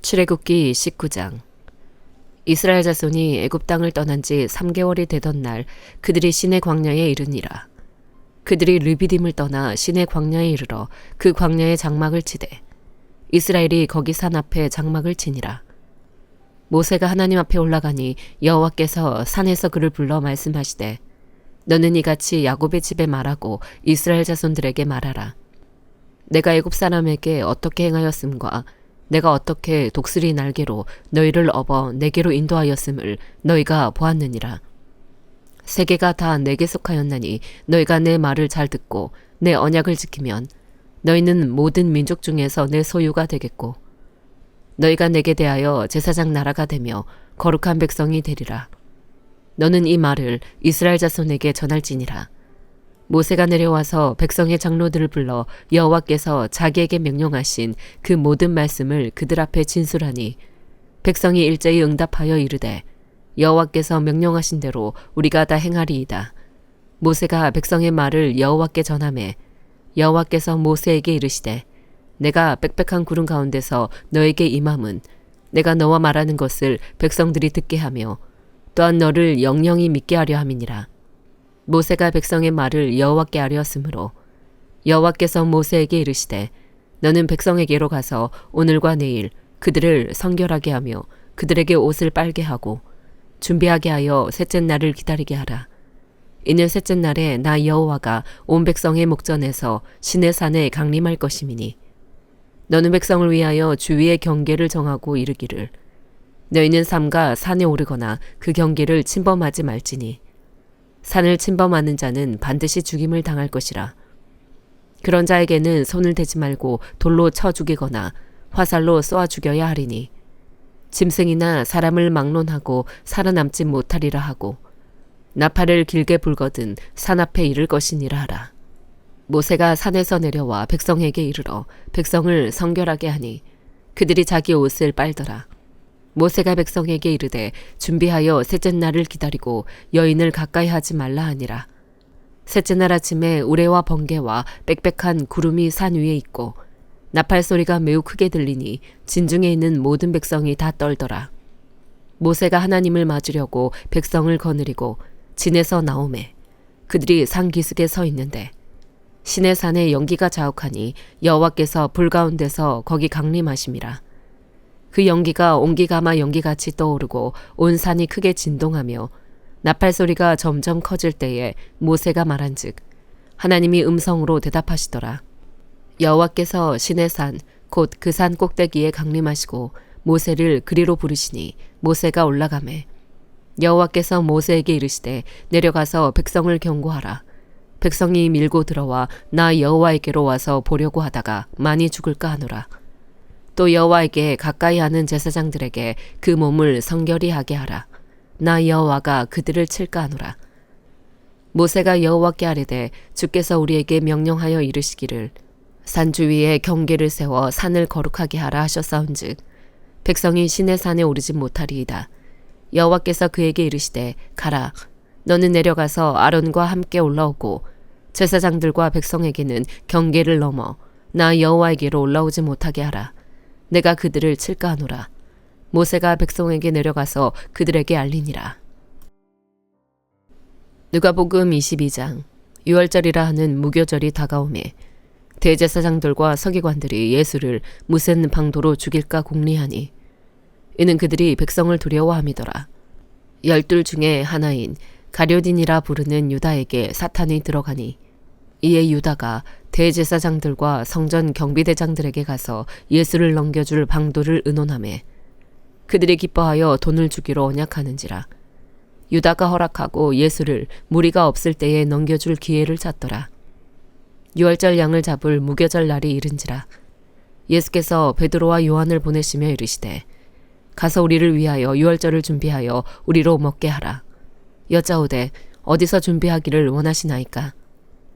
출애굽기 19장. 이스라엘 자손이 애굽 땅을 떠난 지 3개월이 되던 날 그들이 시내 광야에 이르니라. 그들이 르비딤을 떠나 시내 광야에 이르러 그 광야에 장막을 치되 이스라엘이 거기 산 앞에 장막을 치니라. 모세가 하나님 앞에 올라가니 여호와께서 산에서 그를 불러 말씀하시되 너는 이같이 야곱의 집에 말하고 이스라엘 자손들에게 말하라. 내가 애굽 사람에게 어떻게 행하였음과 내가 어떻게 독수리 날개로 너희를 업어 내게로 인도하였음을 너희가 보았느니라. 세계가 다 내게 속하였나니 너희가 내 말을 잘 듣고 내 언약을 지키면 너희는 모든 민족 중에서 내 소유가 되겠고 너희가 내게 대하여 제사장 나라가 되며 거룩한 백성이 되리라. 너는 이 말을 이스라엘 자손에게 전할지니라. 모세가 내려와서 백성의 장로들을 불러 여호와께서 자기에게 명령하신 그 모든 말씀을 그들 앞에 진술하니 백성이 일제히 응답하여 이르되 여호와께서 명령하신 대로 우리가 다 행하리이다. 모세가 백성의 말을 여호와께 전하매 여호와께서 모세에게 이르시되 내가 빽빽한 구름 가운데서 너에게 임함은 내가 너와 말하는 것을 백성들이 듣게 하며 또한 너를 영영히 믿게 하려 함이니라. 모세가 백성의 말을 여호와께 아뢰었으므로 여호와께서 모세에게 이르시되 너는 백성에게로 가서 오늘과 내일 그들을 성결하게 하며 그들에게 옷을 빨게 하고 준비하게 하여 셋째 날을 기다리게 하라. 이는 셋째 날에 나 여호와가 온 백성의 목전에서 시내 산에 강림할 것임이니 너는 백성을 위하여 주위의 경계를 정하고 이르기를 너희는 삼가 산에 오르거나 그 경계를 침범하지 말지니 산을 침범하는 자는 반드시 죽임을 당할 것이라. 그런 자에게는 손을 대지 말고 돌로 쳐 죽이거나 화살로 쏘아 죽여야 하리니 짐승이나 사람을 막론하고 살아남지 못하리라 하고 나팔을 길게 불거든 산 앞에 이를 것이니라 하라. 모세가 산에서 내려와 백성에게 이르러 백성을 성결하게 하니 그들이 자기 옷을 빨더라. 모세가 백성에게 이르되 준비하여 셋째 날을 기다리고 여인을 가까이 하지 말라 하니라. 셋째 날 아침에 우레와 번개와 빽빽한 구름이 산 위에 있고 나팔 소리가 매우 크게 들리니 진중에 있는 모든 백성이 다 떨더라. 모세가 하나님을 맞으려고 백성을 거느리고 진에서 나오매 그들이 산 기슭에 서 있는데 시내 산에 연기가 자욱하니 여호와께서 불 가운데서 거기 강림하심이라. 그 연기가 옹기가마 연기같이 떠오르고 온 산이 크게 진동하며 나팔 소리가 점점 커질 때에 모세가 말한즉 하나님이 음성으로 대답하시더라. 여호와께서 시내 산 곧 그 산 꼭대기에 강림하시고 모세를 그리로 부르시니 모세가 올라가매 여호와께서 모세에게 이르시되 내려가서 백성을 경고하라. 백성이 밀고 들어와 나 여호와에게로 와서 보려고 하다가 많이 죽을까 하노라. 또 여호와에게 가까이 하는 제사장들에게 그 몸을 성결히 하게 하라. 나 여호와가 그들을 칠까 하노라. 모세가 여호와께 아뢰되 주께서 우리에게 명령하여 이르시기를 산 주위에 경계를 세워 산을 거룩하게 하라 하셨사온즉 백성이 시내 산에 오르지 못하리이다. 여호와께서 그에게 이르시되 가라. 너는 내려가서 아론과 함께 올라오고 제사장들과 백성에게는 경계를 넘어 나 여호와에게로 올라오지 못하게 하라. 내가 그들을 칠까 하노라. 모세가 백성에게 내려가서 그들에게 알리니라. 누가복음 22장. 유월절이라 하는 무교절이 다가오매 대제사장들과 서기관들이 예수를 무슨 방도로 죽일까 궁리하니 이는 그들이 백성을 두려워함이더라. 12 중에 하나인 가룟딘이라 부르는 유다에게 사탄이 들어가니 이에 유다가 대제사장들과 성전 경비대장들에게 가서 예수를 넘겨줄 방도를 의논하매 그들이 기뻐하여 돈을 주기로 언약하는지라. 유다가 허락하고 예수를 무리가 없을 때에 넘겨줄 기회를 찾더라. 유월절 양을 잡을 무교절 날이 이른지라. 예수께서 베드로와 요한을 보내시며 이르시되 가서 우리를 위하여 유월절을 준비하여 우리로 먹게 하라. 여짜오되 어디서 준비하기를 원하시나이까?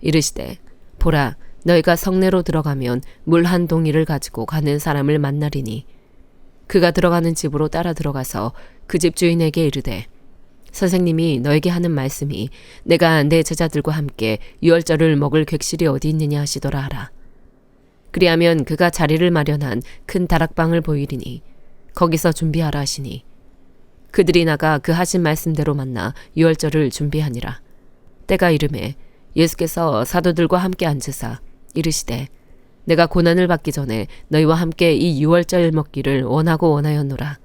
이르시되 보라 너희가 성내로 들어가면 물 한 동이를 가지고 가는 사람을 만나리니 그가 들어가는 집으로 따라 들어가서 그 집 주인에게 이르되 선생님이 너에게 하는 말씀이 내가 내 제자들과 함께 유월절을 먹을 객실이 어디 있느냐 하시더라 하라. 그리하면 그가 자리를 마련한 큰 다락방을 보이리니 거기서 준비하라 하시니 그들이 나가 그 하신 말씀대로 만나 유월절을 준비하니라. 때가 이르매 예수께서 사도들과 함께 앉으사 이르시되 내가 고난을 받기 전에 너희와 함께 이 유월절 먹기를 원하고 원하였노라.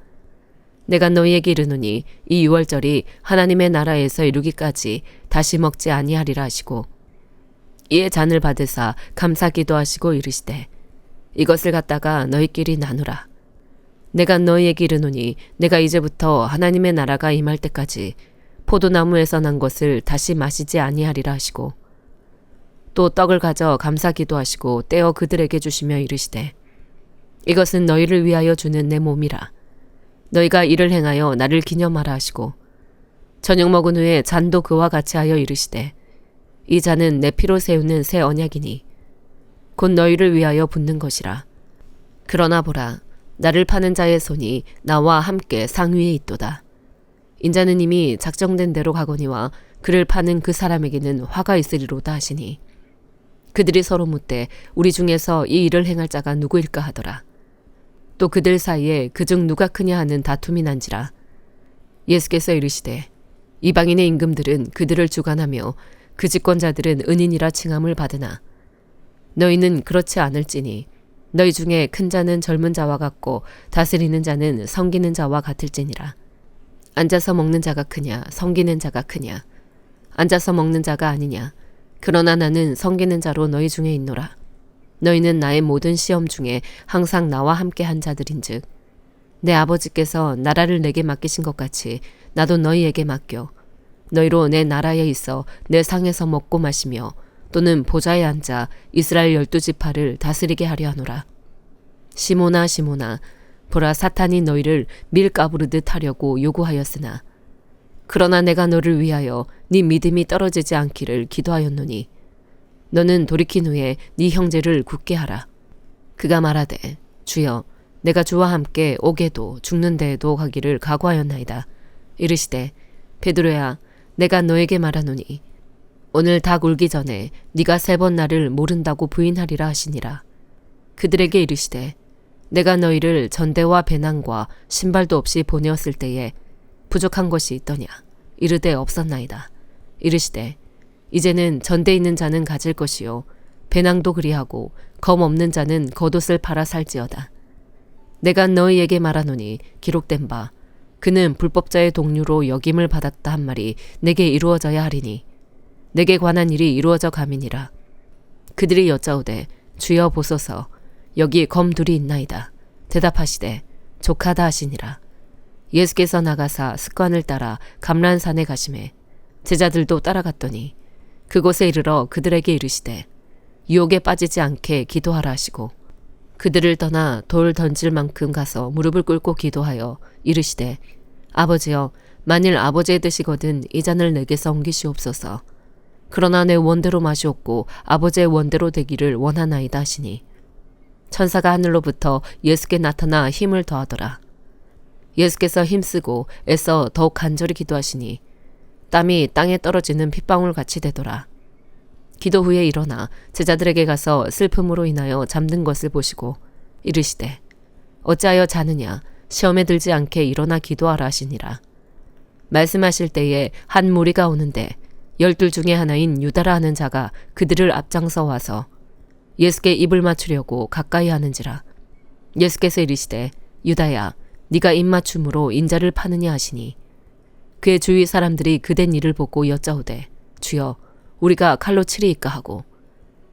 내가 너희에게 이르노니 이 유월절이 하나님의 나라에서 이루기까지 다시 먹지 아니하리라 하시고 이에 잔을 받으사 감사 기도하시고 이르시되 이것을 갖다가 너희끼리 나누라. 내가 너희에게 이르노니 내가 이제부터 하나님의 나라가 임할 때까지 포도나무에서 난 것을 다시 마시지 아니하리라 하시고 또 떡을 가져 감사 기도하시고 떼어 그들에게 주시며 이르시되 이것은 너희를 위하여 주는 내 몸이라. 너희가 이를 행하여 나를 기념하라 하시고 저녁 먹은 후에 잔도 그와 같이 하여 이르시되 이 잔은 내 피로 세우는 새 언약이니 곧 너희를 위하여 붓는 것이라. 그러나 보라 나를 파는 자의 손이 나와 함께 상위에 있도다. 인자는 이미 작정된 대로 가거니와 그를 파는 그 사람에게는 화가 있으리로다 하시니 그들이 서로 묻되 우리 중에서 이 일을 행할 자가 누구일까 하더라. 또 그들 사이에 그중 누가 크냐 하는 다툼이 난지라. 예수께서 이르시되 이방인의 임금들은 그들을 주관하며 그 집권자들은 은인이라 칭함을 받으나 너희는 그렇지 않을지니 너희 중에 큰 자는 젊은 자와 같고 다스리는 자는 섬기는 자와 같을지니라. 앉아서 먹는 자가 크냐 섬기는 자가 크냐. 앉아서 먹는 자가 아니냐. 그러나 나는 섬기는 자로 너희 중에 있노라. 너희는 나의 모든 시험 중에 항상 나와 함께 한 자들인즉 내 아버지께서 나라를 내게 맡기신 것 같이 나도 너희에게 맡겨 너희로 내 나라에 있어 내 상에서 먹고 마시며 또는 보좌에 앉아 이스라엘 12지파를 다스리게 하려 하노라. 시몬아 시몬아 보라 사탄이 너희를 밀가부르듯 하려고 요구하였으나 그러나 내가 너를 위하여 네 믿음이 떨어지지 않기를 기도하였노니 너는 돌이킨 후에 네 형제를 굳게 하라. 그가 말하되 주여 내가 주와 함께 옥에도 죽는 데에도 가기를 각오하였나이다. 이르시되 베드로야 내가 너에게 말하노니 오늘 닭 울기 전에 네가 3번 나를 모른다고 부인하리라 하시니라. 그들에게 이르시되 내가 너희를 전대와 배낭과 신발도 없이 보내었을 때에 부족한 것이 있더냐. 이르되 없었나이다. 이르시되 이제는 전대 있는 자는 가질 것이요 배낭도 그리하고 검 없는 자는 겉옷을 팔아 살지어다. 내가 너희에게 말하노니 기록된 바 그는 불법자의 동류로 역임을 받았다 한 말이 내게 이루어져야 하리니 내게 관한 일이 이루어져 가미니라. 그들이 여짜오되 주여 보소서 여기 검 둘이 있나이다. 대답하시되 족하다 하시니라. 예수께서 나가사 습관을 따라 감란산에 가시매 제자들도 따라갔더니 그곳에 이르러 그들에게 이르시되 유혹에 빠지지 않게 기도하라 하시고 그들을 떠나 돌 던질 만큼 가서 무릎을 꿇고 기도하여 이르시되 아버지여 만일 아버지의 뜻이거든 이 잔을 내게서 옮기시옵소서. 그러나 내 원대로 마시옵고 아버지의 원대로 되기를 원하나이다 하시니 천사가 하늘로부터 예수께 나타나 힘을 더하더라. 예수께서 힘쓰고 애써 더욱 간절히 기도하시니 땀이 땅에 떨어지는 핏방울 같이 되더라. 기도 후에 일어나 제자들에게 가서 슬픔으로 인하여 잠든 것을 보시고 이르시되 어찌하여 자느냐 시험에 들지 않게 일어나 기도하라 하시니라. 말씀하실 때에 한 무리가 오는데 12 중에 하나인 유다라 하는 자가 그들을 앞장서 와서 예수께 입을 맞추려고 가까이 하는지라. 예수께서 이르시되 유다야 네가 입맞춤으로 인자를 파느냐 하시니 그의 주위 사람들이 그된 일을 보고 여짜오되 주여 우리가 칼로 치리이까 하고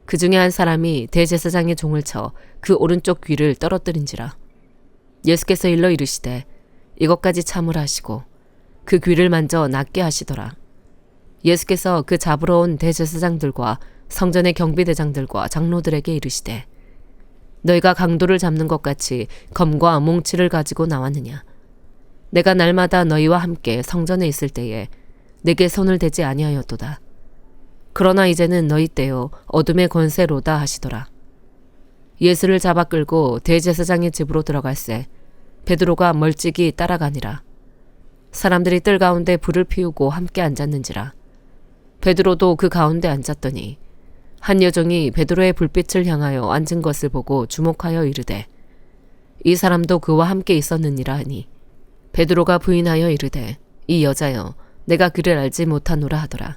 그 중에 한 사람이 대제사장의 종을 쳐 그 오른쪽 귀를 떨어뜨린지라. 예수께서 일러 이르시되 이것까지 참으라 하시고 그 귀를 만져 낫게 하시더라. 예수께서 그 잡으러 온 대제사장들과 성전의 경비대장들과 장로들에게 이르시되 너희가 강도를 잡는 것 같이 검과 몽치를 가지고 나왔느냐. 내가 날마다 너희와 함께 성전에 있을 때에 내게 손을 대지 아니하였도다. 그러나 이제는 너희 때요 어둠의 권세로다 하시더라. 예수를 잡아 끌고 대제사장의 집으로 들어갈새 베드로가 멀찍이 따라가니라. 사람들이 뜰 가운데 불을 피우고 함께 앉았는지라. 베드로도 그 가운데 앉았더니 한 여종이 베드로의 불빛을 향하여 앉은 것을 보고 주목하여 이르되 이 사람도 그와 함께 있었느니라 하니 베드로가 부인하여 이르되 이 여자여 내가 그를 알지 못하노라 하더라.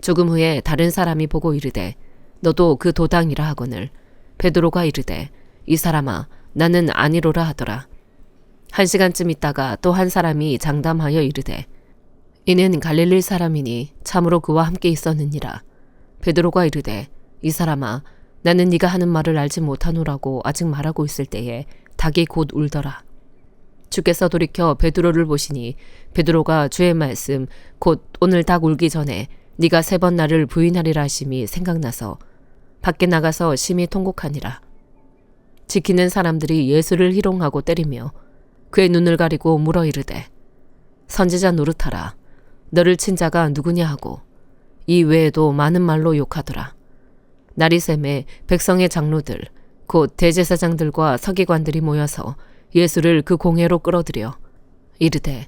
조금 후에 다른 사람이 보고 이르되 너도 그 도당이라 하거늘 베드로가 이르되 이 사람아 나는 아니로라 하더라. 1시간쯤 있다가 또 한 사람이 장담하여 이르되 이는 갈릴리 사람이니 참으로 그와 함께 있었느니라. 베드로가 이르되 이 사람아 나는 네가 하는 말을 알지 못하노라고 아직 말하고 있을 때에 닭이 곧 울더라. 주께서 돌이켜 베드로를 보시니 베드로가 주의 말씀 곧 오늘 닭 울기 전에 네가 3번 나를 부인하리라 하심이 생각나서 밖에 나가서 심히 통곡하니라. 지키는 사람들이 예수를 희롱하고 때리며 그의 눈을 가리고 물어 이르되 선지자 노릇하라. 너를 친 자가 누구냐 하고 이 외에도 많은 말로 욕하더라. 날이 새매 백성의 장로들 곧 대제사장들과 서기관들이 모여서 예수를 그 공회로 끌어들여 이르되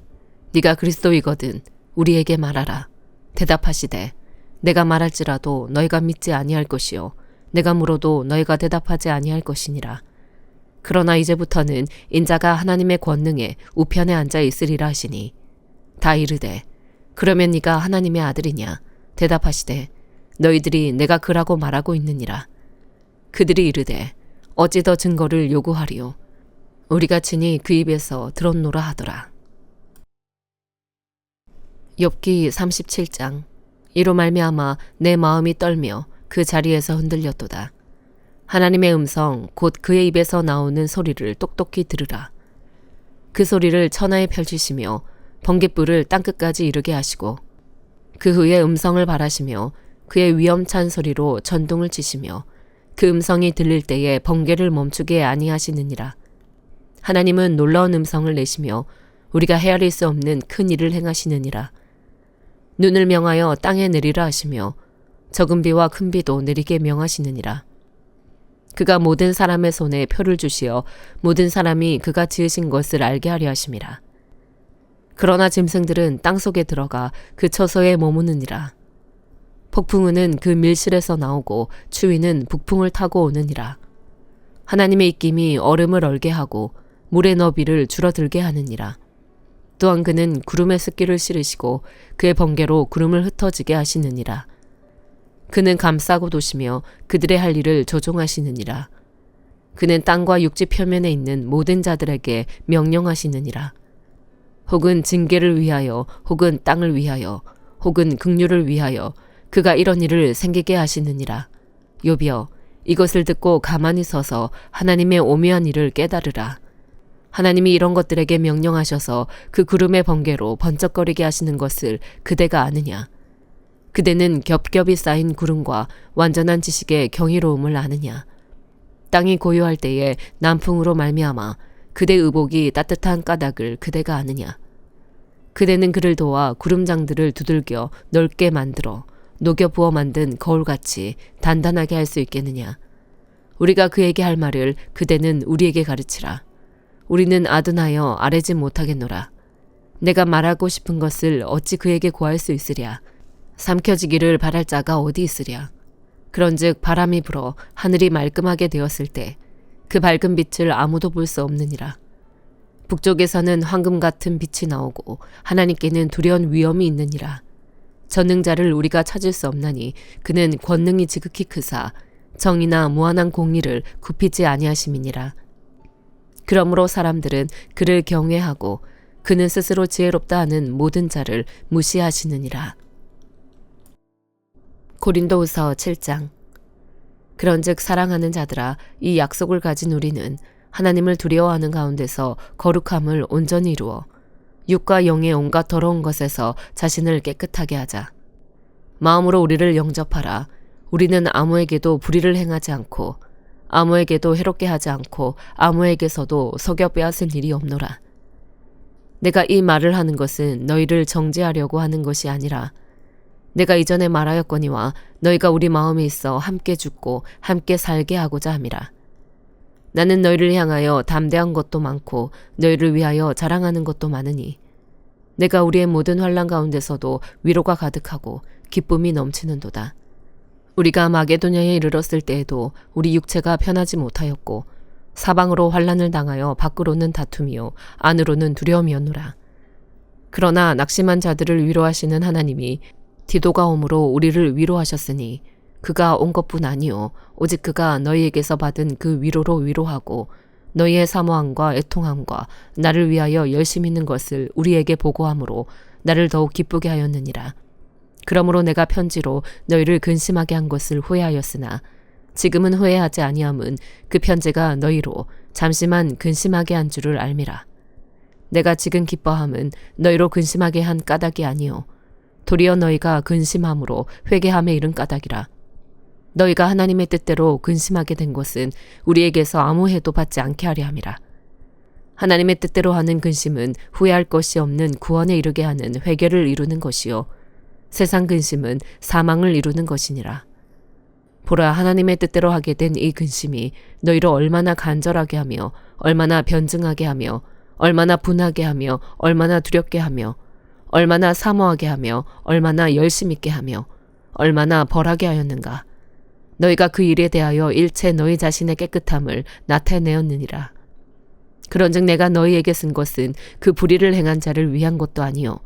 네가 그리스도이거든 우리에게 말하라. 대답하시되 내가 말할지라도 너희가 믿지 아니할 것이요 내가 물어도 너희가 대답하지 아니할 것이니라. 그러나 이제부터는 인자가 하나님의 권능에 우편에 앉아 있으리라 하시니 다 이르되 그러면 네가 하나님의 아들이냐. 대답하시되 너희들이 내가 그라고 말하고 있느니라. 그들이 이르되 어찌 더 증거를 요구하리요. 우리가 친히 그 입에서 들었노라 하더라. 욥기 37장. 이로 말미암아 내 마음이 떨며 그 자리에서 흔들렸도다. 하나님의 음성 곧 그의 입에서 나오는 소리를 똑똑히 들으라. 그 소리를 천하에 펼치시며 번갯불을 땅끝까지 이르게 하시고 그 후에 음성을 발하시며 그의 위엄찬 소리로 전둥을 치시며 그 음성이 들릴 때에 번개를 멈추게 아니하시느니라. 하나님은 놀라운 음성을 내시며 우리가 헤아릴 수 없는 큰 일을 행하시느니라. 눈을 명하여 땅에 내리라 하시며 적은 비와 큰 비도 내리게 명하시느니라. 그가 모든 사람의 손에 표를 주시어 모든 사람이 그가 지으신 것을 알게 하려 하심이라. 그러나 짐승들은 땅속에 들어가 그 처소에 머무느니라. 폭풍우는 그 밀실에서 나오고 추위는 북풍을 타고 오느니라. 하나님의 입김이 얼음을 얼게 하고 물의 너비를 줄어들게 하느니라. 또한 그는 구름의 습기를 실으시고 그의 번개로 구름을 흩어지게 하시느니라. 그는 감싸고 도시며 그들의 할 일을 조종하시느니라. 그는 땅과 육지 표면에 있는 모든 자들에게 명령하시느니라. 혹은 징계를 위하여 혹은 땅을 위하여 혹은 긍휼을 위하여 그가 이런 일을 생기게 하시느니라. 욥이여 이것을 듣고 가만히 서서 하나님의 오묘한 일을 깨달으라. 하나님이 이런 것들에게 명령하셔서 그 구름의 번개로 번쩍거리게 하시는 것을 그대가 아느냐. 그대는 겹겹이 쌓인 구름과 완전한 지식의 경이로움을 아느냐. 땅이 고요할 때에 남풍으로 말미암아 그대 의복이 따뜻한 까닭을 그대가 아느냐. 그대는 그를 도와 구름장들을 두들겨 넓게 만들어 녹여 부어 만든 거울같이 단단하게 할 수 있겠느냐. 우리가 그에게 할 말을 그대는 우리에게 가르치라. 우리는 아둔하여 아뢰지 못하겠노라. 내가 말하고 싶은 것을 어찌 그에게 구할 수 있으랴. 삼켜지기를 바랄 자가 어디 있으랴. 그런즉 바람이 불어 하늘이 말끔하게 되었을 때 그 밝은 빛을 아무도 볼 수 없느니라. 북쪽에서는 황금 같은 빛이 나오고 하나님께는 두려운 위엄이 있느니라. 전능자를 우리가 찾을 수 없나니 그는 권능이 지극히 크사 정의나 무한한 공의를 굽히지 아니하심이니라. 그러므로 사람들은 그를 경외하고 그는 스스로 지혜롭다 하는 모든 자를 무시하시느니라. 고린도후서 7장. 그런즉 사랑하는 자들아 이 약속을 가진 우리는 하나님을 두려워하는 가운데서 거룩함을 온전히 이루어 육과 영의 온갖 더러운 것에서 자신을 깨끗하게 하자. 마음으로 우리를 영접하라. 우리는 아무에게도 불의를 행하지 않고 아무에게도 해롭게 하지 않고 아무에게서도 속여 빼앗을 일이 없노라. 내가 이 말을 하는 것은 너희를 정죄하려고 하는 것이 아니라 내가 이전에 말하였거니와 너희가 우리 마음에 있어 함께 죽고 함께 살게 하고자 함이라. 나는 너희를 향하여 담대한 것도 많고 너희를 위하여 자랑하는 것도 많으니 내가 우리의 모든 환난 가운데서도 위로가 가득하고 기쁨이 넘치는도다. 우리가 마게도냐에 이르렀을 때에도 우리 육체가 편하지 못하였고 사방으로 환난을 당하여 밖으로는 다툼이요 안으로는 두려움이었노라. 그러나 낙심한 자들을 위로하시는 하나님이 디도가 오므로 우리를 위로하셨으니 그가 온 것뿐 아니요 오직 그가 너희에게서 받은 그 위로로 위로하고 너희의 사모함과 애통함과 나를 위하여 열심 있는 것을 우리에게 보고함으로 나를 더욱 기쁘게 하였느니라. 그러므로 내가 편지로 너희를 근심하게 한 것을 후회하였으나 지금은 후회하지 아니함은 그 편지가 너희로 잠시만 근심하게 한 줄을 알미라. 내가 지금 기뻐함은 너희로 근심하게 한 까닭이 아니요 도리어 너희가 근심함으로 회개함에 이른 까닭이라. 너희가 하나님의 뜻대로 근심하게 된 것은 우리에게서 아무 해도 받지 않게 하려 함이라. 하나님의 뜻대로 하는 근심은 후회할 것이 없는 구원에 이르게 하는 회개를 이루는 것이요 세상 근심은 사망을 이루는 것이니라. 보라, 하나님의 뜻대로 하게 된 이 근심이 너희를 얼마나 간절하게 하며 얼마나 변증하게 하며 얼마나 분하게 하며 얼마나 두렵게 하며 얼마나 사모하게 하며 얼마나 열심 있게 하며 얼마나 벌하게 하였는가. 너희가 그 일에 대하여 일체 너희 자신의 깨끗함을 나타내었느니라. 그런즉 내가 너희에게 쓴 것은 그 불의를 행한 자를 위한 것도 아니요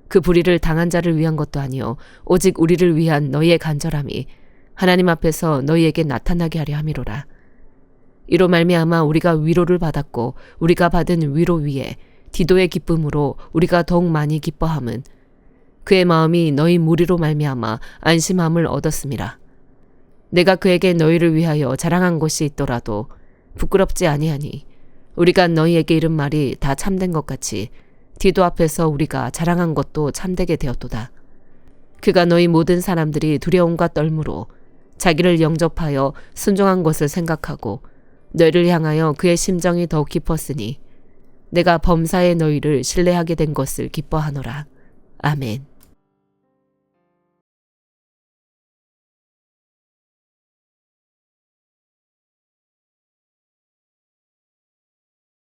그 불의를 당한 자를 위한 것도 아니요 오직 우리를 위한 너희의 간절함이 하나님 앞에서 너희에게 나타나게 하려 함이로라. 이로 말미암아 우리가 위로를 받았고 우리가 받은 위로 위에 디도의 기쁨으로 우리가 더욱 많이 기뻐함은 그의 마음이 너희 무리로 말미암아 안심함을 얻었음이라. 내가 그에게 너희를 위하여 자랑한 것이 있더라도 부끄럽지 아니하니 우리가 너희에게 이른 말이 다 참된 것 같이 디도 앞에서 우리가 자랑한 것도 참되게 되었도다. 그가 너희 모든 사람들이 두려움과 떨므로 자기를 영접하여 순종한 것을 생각하고 너희를 향하여 그의 심정이 더욱 깊었으니 내가 범사에 너희를 신뢰하게 된 것을 기뻐하노라. 아멘.